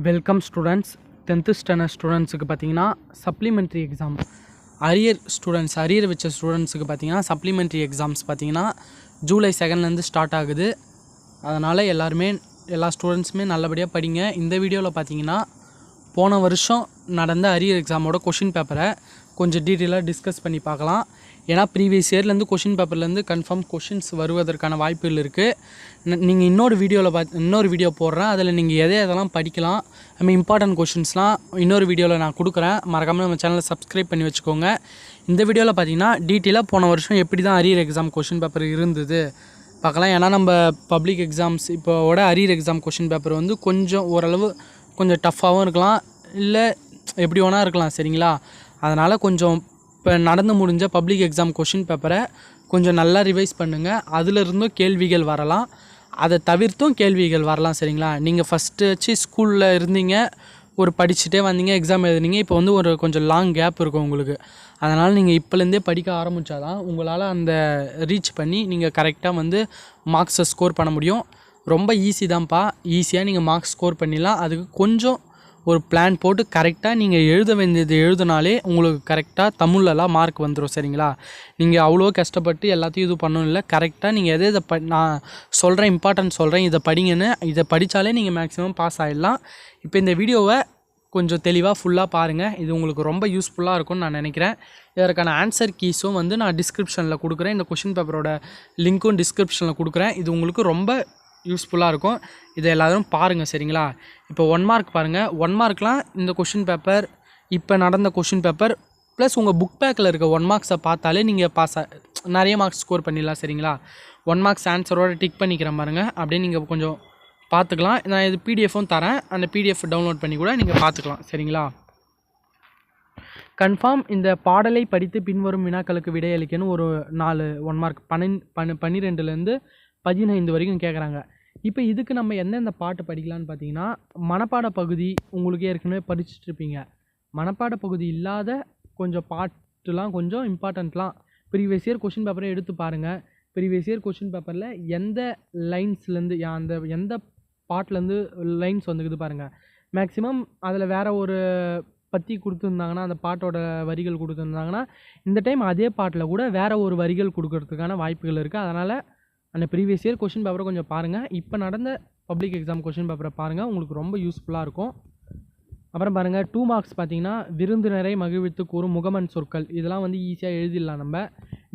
Welcome students. 10th standard ஸ்டூடெண்ட்ஸுக்கு பார்த்தீங்கன்னா supplementary exam arrear வச்ச ஸ்டூடெண்ட்ஸுக்கு பார்த்தீங்கன்னா சப்ளிமெண்ட்ரி எக்ஸாம்ஸ் பார்த்தீங்கன்னா ஜூலை 2லேருந்து ஸ்டார்ட் ஆகுது. அதனால் எல்லா ஸ்டூடெண்ட்ஸுமே நல்லபடியாக படிங்க. இந்த வீடியோவில் பார்த்தீங்கன்னா போன வருஷம் நடந்த அரியர் எக்ஸாமோட கொஷின் பேப்பரை கொஞ்சம் டீட்டெயிலாக டிஸ்கஸ் பண்ணி பார்க்கலாம். ஏன்னா ப்ரீவியஸ் இயர்லேருந்து கொஷின் பேப்பர்லேருந்து கன்ஃபார்ம் கொஷின்ஸ் வருவதற்கான வாய்ப்புகள் இருக்குது. நீங்கள் இன்னொரு வீடியோ போடுறேன், அதில் நீங்கள் எதெல்லாம் படிக்கலாம், இம்பார்ட்டன்ட் கொஷின்ஸ்லாம் இன்னொரு வீடியோவில் நான் கொடுக்குறேன். மறக்காமல் நம்ம சேனலை சப்ஸ்கிரைப் பண்ணி வச்சுக்கோங்க. இந்த வீடியோவில் பார்த்தீங்கன்னா டீட்டெயிலாக போன வருஷம் எப்படி தான் அரியர் எக்ஸாம் கொஷின் பேப்பர் இருந்தது பார்க்கலாம். ஏன்னா நம்ம பப்ளிக் எக்ஸாம்ஸ் இப்போவோட அரியர் எக்ஸாம் கொஷின் பேப்பர் வந்து ஓரளவு கொஞ்சம் டஃப்பாகவும் இருக்கலாம், இல்லை எப்படி வேணால் இருக்கலாம். சரிங்களா? அதனால் கொஞ்சம் இப்போ நடந்து முடிஞ்ச பப்ளிக் எக்ஸாம் கொஷின் பேப்பரை கொஞ்சம் நல்லா ரிவைஸ் பண்ணுங்கள். அதிலிருந்தும் கேள்விகள் வரலாம், அதை தவிர்த்தும் கேள்விகள் வரலாம். சரிங்களா? நீங்கள் ஃபஸ்ட்டு ஸ்கூலில் இருந்தீங்க, படிச்சுட்டே வந்தீங்க, எக்ஸாம் எழுதுனீங்க. இப்போ வந்து கொஞ்சம் லாங் கேப் இருக்கும் உங்களுக்கு. அதனால் நீங்கள் இப்போலேருந்தே படிக்க ஆரம்பித்தாதான் உங்களால் அந்த ரீச் பண்ணி நீங்கள் கரெக்டாக வந்து மார்க்ஸை ஸ்கோர் பண்ண முடியும். ரொம்ப ஈஸி தான்ப்பா. ஈஸியாக நீங்கள் மார்க்ஸ் ஸ்கோர் பண்ணிடலாம். அதுக்கு கொஞ்சம் ஒரு பிளான் போட்டு கரெக்டாக நீங்கள் எழுத வேண்டியது எழுதினாலே உங்களுக்கு கரெக்டாக தமிழ்லலாம் மார்க் வந்துடும். சரிங்களா? நீங்கள் அவ்வளோ கஷ்டப்பட்டு எல்லாத்தையும் இது பண்ணணும் இல்லை. கரெக்டாக நீங்கள் இதை நான் சொல்கிறேன், இம்பார்ட்டன்ட் சொல்கிறேன், இதை படிங்கன்னு, இதை படித்தாலே நீங்கள் மேக்ஸிமம் பாஸ் ஆகிடலாம். இப்போ இந்த வீடியோவை கொஞ்சம் தெளிவாக ஃபுல்லாக பாருங்கள். இது உங்களுக்கு ரொம்ப யூஸ்ஃபுல்லாக இருக்கும்னு நான் நினைக்கிறேன். இதற்கான ஆன்சர் கீஸும் வந்து நான் டிஸ்கிரிப்ஷனில் கொடுக்குறேன். இந்த கொஷின் பேப்பரோட லிங்க்கும் டிஸ்கிரிப்ஷனில் கொடுக்குறேன். இது உங்களுக்கு ரொம்ப யூஸ்ஃபுல்லாக இருக்கும். இதை எல்லோரும் பாருங்கள். சரிங்களா? இப்போ 1 மார்க் பாருங்கள். 1 மார்க்லாம் இந்த கொஷின் பேப்பர், இப்போ நடந்த கொஷின் பேப்பர் ப்ளஸ் உங்கள் புக் பேக்கில் இருக்க 1 மார்க்ஸை பார்த்தாலே நீங்கள் நிறைய மார்க்ஸ் ஸ்கோர் பண்ணிடலாம். சரிங்களா? 1 மார்க்ஸ் ஆன்சரோட டிக் பண்ணிக்கிறேன் பாருங்கள். அப்படியே நீங்கள் கொஞ்சம் பார்த்துக்கலாம். நான் இது பிடிஎஃப்பும் தரேன், அந்த பிடிஎஃப் டவுன்லோட் பண்ணி கூட நீங்கள் பார்த்துக்கலாம். சரிங்களா? கன்ஃபார்ம் இந்த பாடலை படித்து பின்வரும் வினாக்களுக்கு விடையளிக்கணும். ஒரு 1 மார்க் 12லேருந்து 15 வரைக்கும் கேட்குறாங்க. இப்போ இதுக்கு நம்ம எந்தெந்த பாட்டு படிக்கலான்னு பார்த்தீங்கன்னா, மனப்பாட பகுதி உங்களுக்கு ஏற்கனவே படிச்சுட்ருப்பீங்க. மனப்பாட பகுதி இல்லாத கொஞ்சம் பாட்டுலாம், கொஞ்சம் இம்பார்ட்டண்ட்லாம் ப்ரீவியஸ் இயர் கொஷின் பேப்பரை எடுத்து பாருங்கள். ப்ரீவியஸ் இயர் கொஷின் பேப்பரில் எந்த லைன்ஸ்லேருந்து எந்த பாட்டிலேருந்து லைன்ஸ் வந்துக்குது பாருங்கள். மேக்ஸிமம் அதில் வேறு ஒரு பற்றி கொடுத்துருந்தாங்கன்னா, அந்த பாட்டோட வரிகள் கொடுத்துருந்தாங்கன்னா, இந்த டைம் அதே பாட்டில் கூட வேறு ஒரு வரிகள் கொடுக்கறதுக்கான வாய்ப்புகள் இருக்குது. அதனால் அந்த ப்ரீவியஸ் இயர் கொஷின் பேப்பரை கொஞ்சம் பாருங்கள். இப்போ நடந்த பப்ளிக் எக்ஸாம் கொஷின் பேப்பரை பாருங்கள், உங்களுக்கு ரொம்ப யூஸ்ஃபுல்லாக இருக்கும். அப்புறம் பாருங்கள், 2 மார்க்ஸ் பார்த்தீங்கன்னா விருந்தினரை மகிழ்வித்து கூறும் முகமன் சொற்கள், இதெல்லாம் வந்து ஈஸியாக எழுதிடலாம். நம்ம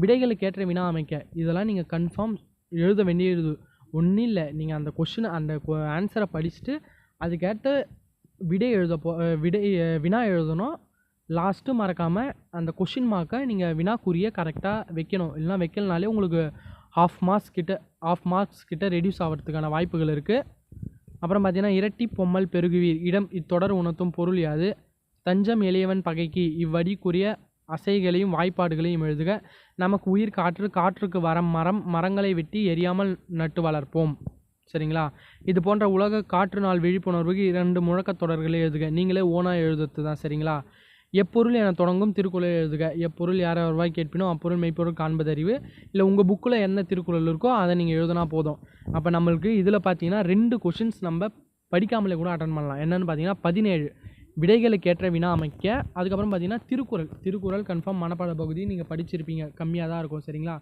விடைகளுக்கு ஏற்ற வினா அமைக்க, இதெல்லாம் நீங்கள் கன்ஃபார்ம் எழுத வேண்டியது ஒன்றும் இல்லை. நீங்கள் அந்த ஆன்சரை படிச்சுட்டு அதுக்கேற்ற வினா எழுதணும். லாஸ்ட்டு மறக்காமல் அந்த கொஷின் மார்க்கை நீங்கள் வினாக்குரிய கரெக்டாக வைக்கணும். இல்லைனா வைக்கலனாலே உங்களுக்கு half marks கிட்ட ரெடியூஸ் ஆகிறதுக்கான வாய்ப்புகள் இருக்குது. அப்புறம் பார்த்தீங்கன்னா, இரட்டி பொம்மல் பெருகுவீர் இடம் இத்தொடர் உணர்த்தும் பொருள் யாது? தஞ்சம் எளியவன் பகைக்கு இவ்வடிக்குரிய அசைகளையும் வாய்ப்பாடுகளையும் எழுதுக. நமக்கு உயிர் காற்றுக்கு மரங்களை வெட்டி எரியாமல் நட்டு வளர்ப்போம். சரிங்களா? இது போன்ற உலக காற்று நாள் விழிப்புணர்வுக்கு 2 முழக்கத் தொடர்களை எழுதுக. நீங்களே ஓனாக எழுதுறது தான். சரிங்களா? எப்பொருள் என தொடங்கும் திருக்குறள் எழுதுக. எப்பொருள் யாராவது கேட்பினோ அப்பொருள் மெய்ப்பொருள் காண்பது அறிவு. இல்லை உங்கள் புக்கில் என்ன திருக்குறள் இருக்கோ அதை நீங்கள் எழுதுனா போதும். அப்போ நம்மளுக்கு இதில் பார்த்தீங்கன்னா 2 கொஷின்ஸ் நம்ம படிக்காமலே கூட அட்டன் பண்ணலாம். என்னென்னு பார்த்தீங்கன்னா, 17 விடைகளுக்கு ஏற்ற வினா அமைக்க. அதுக்கப்புறம் பார்த்தீங்கன்னா திருக்குறள் கன்ஃபார்ம் மனப்பாட பகுதி நீங்கள் படிச்சிருப்பீங்க, கம்மியாக தான் இருக்கும். சரிங்களா?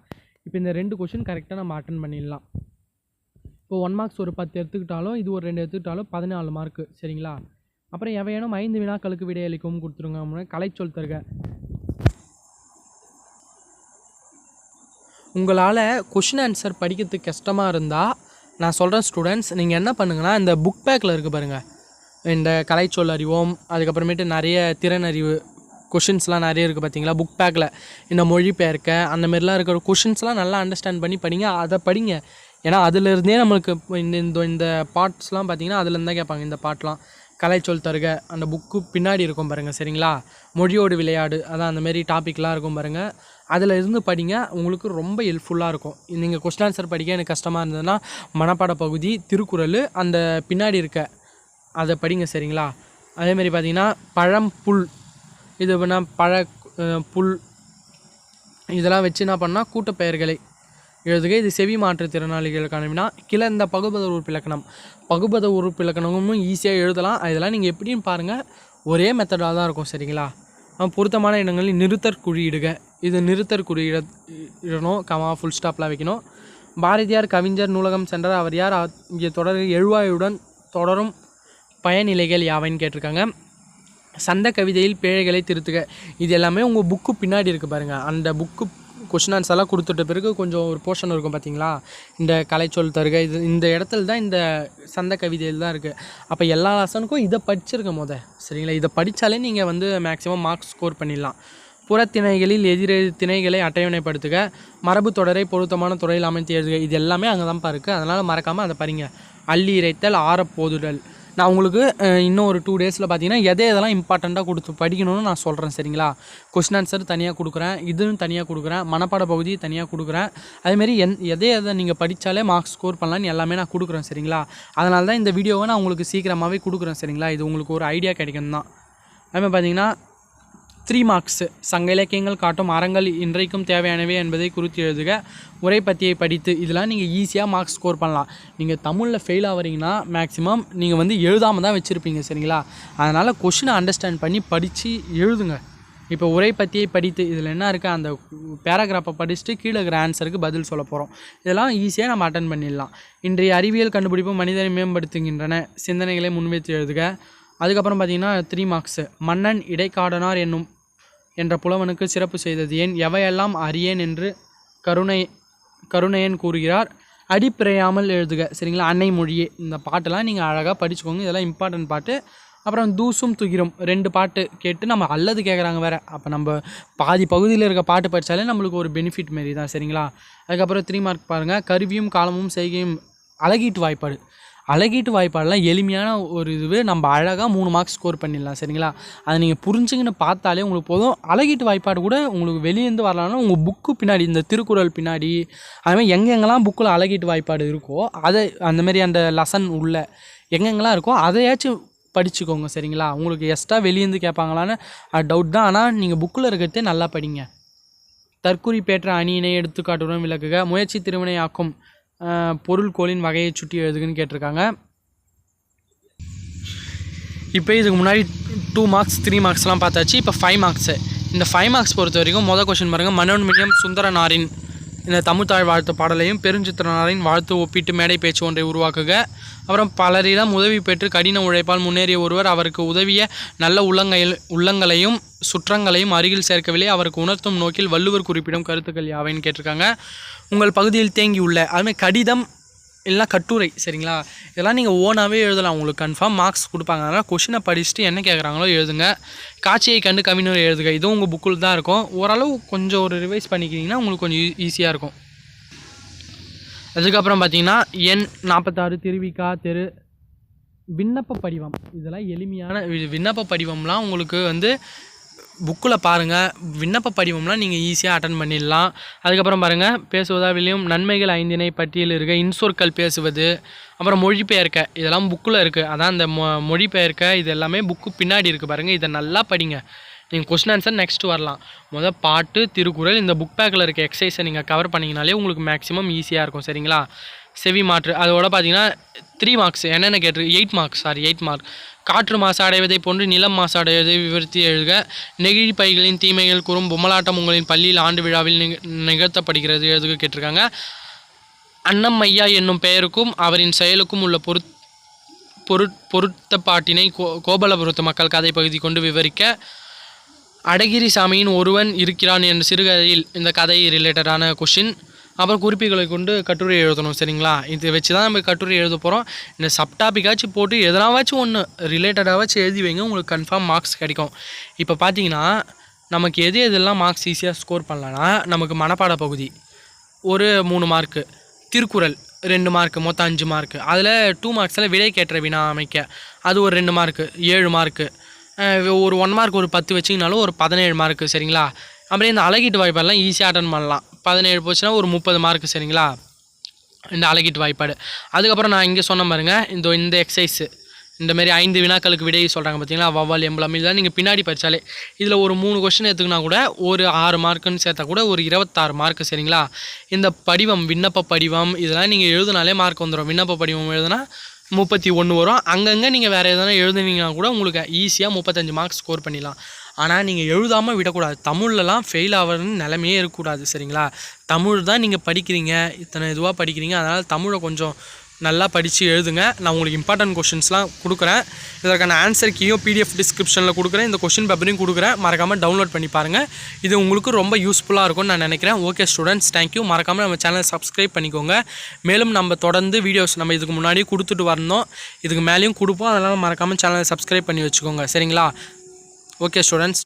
இப்போ இந்த 2 கொஷின் கரெக்டாக நம்ம அட்டன் பண்ணிடலாம். இப்போ 1 மார்க்ஸ் ஒரு 10 எடுத்துக்கிட்டாலும், இது ஒரு 2 எடுத்துக்கிட்டாலும் 14 மார்க்கு. சரிங்களா? அப்புறம் எவையேனும் 5 வினாக்களுக்கு விடையளிக்கவும் கொடுத்துருங்க. கலைச்சொல் தருக. உங்களால் கொஷின் ஆன்சர் படிக்கிறதுக்கு கஷ்டமாக இருந்தால் நான் சொல்கிறேன் ஸ்டூடெண்ட்ஸ், நீங்கள் என்ன பண்ணுங்கன்னா, இந்த புக் பேக்கில் இருக்குது பாருங்கள், இந்த கலைச்சொல் அறிவோம், அதுக்கப்புறமேட்டு நிறைய திறனறிவு கொஷின்ஸ்லாம் நிறைய இருக்குது பார்த்தீங்களா புக் பேக்கில். இந்த மொழிபெயர்க்க அந்த மாதிரிலாம் இருக்கிற கொஷின்ஸ்லாம் நல்லா அண்டர்ஸ்டாண்ட் பண்ணி படிங்க. அதை படிங்க. ஏன்னா அதிலிருந்தே நம்மளுக்கு இந்த பார்ட்ஸ்லாம் பார்த்தீங்கன்னா அதுலேருந்து தான் கேட்பாங்க. இந்த பாட்டெலாம் கலைச்சொல் தருக அந்த புக்கு பின்னாடி இருக்கும் பாருங்கள். சரிங்களா? மொழியோடு விளையாடு, அதான் அந்தமாரி டாப்பிக்லாம் இருக்கும் பாருங்கள். அதில் இருந்து படிங்க, உங்களுக்கு ரொம்ப ஹெல்ப்ஃபுல்லாக இருக்கும். நீங்கள் கொஸ்டின் ஆன்சர் படிக்க எனக்கு கஷ்டமாக இருந்ததுன்னா மனப்பாட பகுதி, திருக்குறள், அந்த பின்னாடி இருக்க அதை படிங்க. சரிங்களா? அதேமாரி பார்த்தீங்கன்னா, பழம் புல், இது புல், இதெல்லாம் வச்சு என்ன பண்ணால் கூட்டப்பெயர்களை எழுதுக. இது செவி மாற்றுத்திறனாளிகளுக்கான வினா. கிளர்ந்த பகுபத உறுப்பிலக்கணம். பகுபத உறுப்பிலக்கணமும் ஈஸியாக எழுதலாம். இதெல்லாம் நீங்கள் எப்படின்னு பாருங்கள், ஒரே மெத்தடாக தான் இருக்கும். சரிங்களா? பொருத்தமான இடங்களில் நிறுத்தற் குறியிடுக. இது நிறுத்தற் குறியிடணும், கமா ஃபுல் ஸ்டாப்லாம் வைக்கணும். பாரதியார் கவிஞர் நூலகம் சென்றார். அவர் யார்? இங்கே தொடர் எழுவாயுடன் தொடரும் பயனிலைகள் யாவைன்னு கேட்டிருக்காங்க. சந்த கவிதையில் பிழைகளை திருத்துக. இது எல்லாமே உங்கள் புக்கு பின்னாடி இருக்குது பாருங்கள். அந்த புக்கு கொஷின் ஆன்சர் எல்லாம் கொடுத்துட்ட பிறகு கொஞ்சம் ஒரு போர்ஷன் இருக்கும் பார்த்தீங்களா, இந்த கலைச்சொல் தருக. இது இந்த இடத்துல தான் இந்த சந்த கவிதையில் தான் இருக்குது. அப்போ எல்லா லெசனுக்கும் இதை படிச்சிருக்க சரிங்களா? இதை படித்தாலே நீங்கள் வந்து மேக்ஸிமம் மார்க்ஸ் ஸ்கோர் பண்ணிடலாம். புறத்திணைகளில் எதிரெதிர் திணைகளை அட்டவணைப்படுத்துக. மரபு தொடரை பொருத்தமான துறையில் அமைத்து எழுதுக. இது எல்லாமே அங்கே தான்ப்பா இருக்குது. அதனால் மறக்காமல் அதை படிங்க. அள்ளி இறைத்தல், ஆரப்போதுடல். நான் உங்களுக்கு இன்னும் ஒரு 2 டேஸில் பார்த்தீங்கன்னா எதெல்லாம் இம்பார்ட்டண்ட்டாக கொடுத்து படிக்கணும்னு நான் சொல்கிறேன். சரிங்களா? கொஸ்டின் ஆன்சர் தனியாக கொடுக்குறேன், இதுவும் தனியாக கொடுக்குறேன், மனப்பாட பகுதி தனியாக கொடுக்குறேன். அதேமாரி எதை நீங்கள் படித்தாலே மார்க்ஸ் ஸ்கோர் பண்ணலான்னு எல்லாமே நான் கொடுக்குறேன். சரிங்களா? அதனால தான் இந்த வீடியோவை நான் உங்களுக்கு சீக்கிரமாகவே கொடுக்குறேன். சரிங்களா? இது உங்களுக்கு ஒரு ஐடியா கிடைக்கும் தான். அதுமாதிரி பார்த்தீங்கன்னா 3 மார்க்ஸு. சங்க இலக்கியங்கள் காட்டும் அறங்கள் இன்றைக்கும் தேவையானவை என்பதை குறித்து எழுதுக. உரைப்பத்தியை படித்து. இதெல்லாம் நீங்கள் ஈஸியாக மார்க்ஸ் ஸ்கோர் பண்ணலாம். நீங்கள் தமிழில் ஃபெயில் ஆகிறீங்கன்னா மேக்ஸிமம் நீங்கள் வந்து எழுதாமல் தான் வச்சுருப்பீங்க. சரிங்களா? அதனால் கொஷினை அண்டர்ஸ்டாண்ட் பண்ணி படித்து எழுதுங்க. இப்போ உரைப்பத்தியை படித்து இதில் என்ன இருக்குது, அந்த பேராகிராஃபை படிச்சுட்டு கீழே இருக்கிற ஆன்சருக்கு பதில் சொல்ல போகிறோம். இதெல்லாம் ஈஸியாக நம்ம அட்டன் பண்ணிடலாம். இன்றைய அறிவியல் கண்டுபிடிப்பு மனிதனை மேம்படுத்துகின்றன. சிந்தனைகளை முன்வைத்து எழுதுக. அதுக்கப்புறம் பார்த்தீங்கன்னா 3 மார்க்ஸு. மன்னன் இடைக்காடனார் என்ற புலவனுக்கு சிறப்பு செய்தது ஏன்? எவையெல்லாம் அறியேன் என்று கருணையன் கூறுகிறார். அடிப்பிறையாமல் எழுதுக. சரிங்களா? அன்னை மொழியே. இந்த பாட்டெல்லாம் நீங்கள் அழகாக படிச்சுக்கோங்க. இதெல்லாம் இம்பார்ட்டன்ட் பாட்டு. அப்புறம் தூசும் துகிரும் 2 பாட்டு கேட்டு நம்ம அல்லது கேட்குறாங்க வேறு. அப்போ நம்ம பாதி பகுதியில் இருக்க பாட்டு படித்தாலே நம்மளுக்கு ஒரு பெனிஃபிட் மாரி தான். சரிங்களா? அதுக்கப்புறம் 3 மார்க் பாருங்கள். கருவியும் காலமும் செய்கையும். அழகீட்டு வாய்ப்பாடு. அழகீட்டு வாய்ப்பாடெல்லாம் எளிமையான ஒரு இதுவே நம்ம அழகாக 3 மார்க்ஸ் ஸ்கோர் பண்ணிடலாம். சரிங்களா? அதை நீங்கள் புரிஞ்சுங்கன்னு பார்த்தாலே உங்களுக்கு போதும். அழகீட்டு வாய்ப்பாடு கூட உங்களுக்கு வெளியேருந்து வரலாம்னா உங்கள் புக்கு பின்னாடி, இந்த திருக்குறள் பின்னாடி, அதுமாதிரி எங்கெங்கெல்லாம் புக்கில் அழகீட்டு வாய்ப்பாடு இருக்கோ அதை அந்தமாரி அந்த லெசன் உள்ள எங்கெங்கெல்லாம் இருக்கோ அதையாச்சும் படிச்சுக்கோங்க. சரிங்களா? உங்களுக்கு எக்ஸ்ட்ரா வெளியேருந்து கேட்பாங்களான்னு டவுட் தான். ஆனால் நீங்கள் புக்கில் இருக்கிறதே நல்லா படிங்க. தற்குறிப்பேற்ற அணியினை எடுத்துக்காட்டுடன் விளக்குக. முயற்சி திருவினையாக்கும் பொருள்கோளின் வகையை சுட்டி எழுதுக்குன்னு கேட்டிருக்காங்க. இப்போ இதுக்கு முன்னாடி 2 மார்க்ஸ் 3 மார்க்ஸ்லாம் பார்த்தாச்சு. இப்போ 5 மார்க்ஸு. இந்த 5 மார்க்ஸ் பொறுத்த வரைக்கும் மொதல் கொஸ்டின் பாருங்கள். மனோன்மணியம் சுந்தரனாரின் இந்த தமிழ்த்தாழ் வாழ்த்து பாடலையும் பெருஞ்சித்திரனாரின் வாழ்த்து ஒப்பிட்டு மேடை பேச்சு ஒன்றை உருவாக்குக. அப்புறம் பலரிடம் உதவி பெற்று கடின உழைப்பால் முன்னேறிய ஒருவர் அவருக்கு உதவிய நல்ல உள்ளங்களையும் சுற்றங்களையும் அருகில் சேர்க்கவில்லை. அவருக்கு உணர்த்தும் நோக்கில் வள்ளுவர் குறிப்பிடும் கருத்துக்கள் யாவைன்னு கேட்டிருக்காங்க. உங்கள் பகுதியில் தேங்கியுள்ள அதுமாதிரி கடிதம் இல்லைனா கட்டுரை. சரிங்களா? இதெல்லாம் நீங்கள் ஓனாகவே எழுதலாம். உங்களுக்கு கன்ஃபார்ம் மார்க்ஸ் கொடுப்பாங்க. அதனால் கொஷினை படிச்சுட்டு என்ன கேட்குறாங்களோ எழுதுங்க. காட்சியை கண்டு கவிஞர் எழுதுக. இதுவும் உங்கள் புக்கில் தான் இருக்கும். ஓரளவு கொஞ்சம் ஒரு ரிவைஸ் பண்ணிக்கிட்டிங்கன்னா உங்களுக்கு கொஞ்சம் ஈஸியாக இருக்கும். அதுக்கப்புறம் பார்த்தீங்கன்னா எண் 46 திருவிக்கா தெரு விண்ணப்ப படிவம். இதெல்லாம் எளிமையான விண்ணப்ப படிவம்லாம் உங்களுக்கு வந்து புக்கில் பாருங்கள். விண்ணப்ப படிவம்லாம் நீங்கள் ஈஸியாக அட்டன் பண்ணிடலாம். அதுக்கப்புறம் பாருங்கள். பேசுவதா வில்லியும் நன்மைகள் 5 பட்டியல் இருக்க. இன்சொற்கள் பேசுவது. அப்புறம் மொழிபெயர்க்க. இதெல்லாம் புக்கில் இருக்குது. அதான் இந்த மொழிபெயர்க்க இது எல்லாமே புக்கு பின்னாடி இருக்குது பாருங்கள். இதை நல்லா படிங்க. நீங்கள் கொஸ்டின் ஆன்சர் நெக்ஸ்ட் வரலாம். பாட்டு, திருக்குறள், இந்த புக் பேக்கில் இருக்க எக்ஸசைஸை நீங்கள் கவர் பண்ணிங்கனாலே உங்களுக்கு மேக்ஸிமம் ஈஸியாக இருக்கும். சரிங்களா? செவி மாற்று. அதோட பார்த்தீங்கன்னா 3 மார்க்ஸ் என்னென்ன கேட்டிருக்கு? 8 மார்க். காற்று மாசு அடைவதை போன்று நிலம் மாசு அடைவதை விவரித்து எழுதுக. நெகிழி பைகளின் தீமைகள் கூறும் பொம்மலாட்டம் உங்களின் பள்ளியில் ஆண்டு விழாவில் நிகழ்த்தப்படுகிறது எழுதுக கேட்டிருக்காங்க. அன்னம்மையா என்னும் பெயருக்கும் அவரின் செயலுக்கும் உள்ள பொருத்தப்பாட்டினை கோபலபுரத்து மக்கள் கதை பகுதி கொண்டு விவரிக்க. அடகிரி சாமியின் ஒருவன் இருக்கிறான் என்ற சிறுகதையில் இந்த கதை ரிலேட்டடான கொஷின். அப்புறம் குறிப்புகளை கொண்டு கட்டுரை எழுதணும். சரிங்களா? இதை வச்சு தான் நம்ம கட்டுரை எழுத போகிறோம். இந்த சப்டாபிக்காச்சும் போட்டு எதனாவாச்சும் ஒன்று ரிலேட்டடாகவாச்சும் எழுதி வைங்க. உங்களுக்கு கன்ஃபார்ம் மார்க்ஸ் கிடைக்கும். இப்போ பார்த்தீங்கன்னா நமக்கு எதெல்லாம் மார்க்ஸ் ஈஸியாக ஸ்கோர் பண்ணலான்னா, நமக்கு மனப்பாட பகுதி ஒரு 3 மார்க்கு, திருக்குறள் 2 மார்க்கு, மொத்தம் 5 மார்க்கு. அதில் 2 மார்க்ஸில் விடைக்கேற்ற வினா அமைக்க அது ஒரு 2 மார்க்கு, 7 மார்க்கு. ஒரு 1 மார்க் ஒரு 10 வச்சிங்கனாலும் ஒரு 17 மார்க்கு. சரிங்களா? அப்படியே இந்த அழகீட்டு வாய்ப்பாடெல்லாம் ஈஸியாக அட்டன் பண்ணலாம். 17 போச்சுன்னா ஒரு 30 மார்க்கு. சரிங்களா? இந்த அழகீட்டு வாய்ப்பாடு. அதுக்கப்புறம் நான் இங்கே சொன்ன பாருங்கள். இந்த எக்ஸசைஸு இந்தமாரி 5 வினாக்களுக்கு விடை சொல்கிறாங்க பார்த்தீங்களா, வவ்வால் எம்பளம் இதெல்லாம் நீங்கள் பின்னாடி படித்தாலே இதில் ஒரு 3 கொஸ்டின் எடுத்துக்கினா கூட ஒரு 6 மார்க்குன்னு சேர்த்தா கூட ஒரு 26 மார்க்கு. சரிங்களா? இந்த படிவம் விண்ணப்ப படிவம் இதெல்லாம் நீங்கள் எழுதுனாலே மார்க் வந்துடும். விண்ணப்ப படிவம் எழுதுனா 31 வரும். அங்கங்கே நீங்கள் வேறு எதனா எழுதுனீங்கன்னா கூட உங்களுக்கு ஈஸியாக 35 மார்க்ஸ் ஸ்கோர் பண்ணிடலாம். ஆனால் நீங்கள் எழுதாமல் விடக்கூடாது. தமிழ்லலாம் ஃபெயில் ஆகிறன்னு நிலைமையே இருக்கக்கூடாது. சரிங்களா? தமிழ் தான் நீங்கள் படிக்கிறீங்க, இத்தனை இதுவாக படிக்கிறீங்க, அதனால் தமிழை கொஞ்சம் நல்லா படித்து எழுதுங்க. நான் உங்களுக்கு இம்பார்ட்டன்ட் கொஷின்ஸ்லாம் கொடுக்குறேன். இதற்கான ஆன்சர் கீயும் பிடிஎஃப் டிஸ்கிரிப்ஷனில் கொடுக்குறேன். இந்த கொஷின் பேப்பரையும் கொடுக்குறேன். மறக்காமல் டவுன்லோட் பண்ணி பாருங்கள். இது உங்களுக்கு ரொம்ப யூஸ்ஃபுல்லாக இருக்கும்னு நான் நினைக்கிறேன். Okay students, thank you. மறக்காமல் நம்ம சேனலை சப்ஸ்கிரைப் பண்ணிக்கோங்க. மேலும் நம்ம தொடர்ந்து வீடியோஸ் நம்ம இதுக்கு முன்னாடி கொடுத்துட்டு வரணும், இதுக்கு மேலேயும் கொடுப்போம். அதனால் மறக்காமல் சேனலை சப்ஸ்கிரைப் பண்ணி வச்சுக்கோங்க. சரிங்களா? Okay students.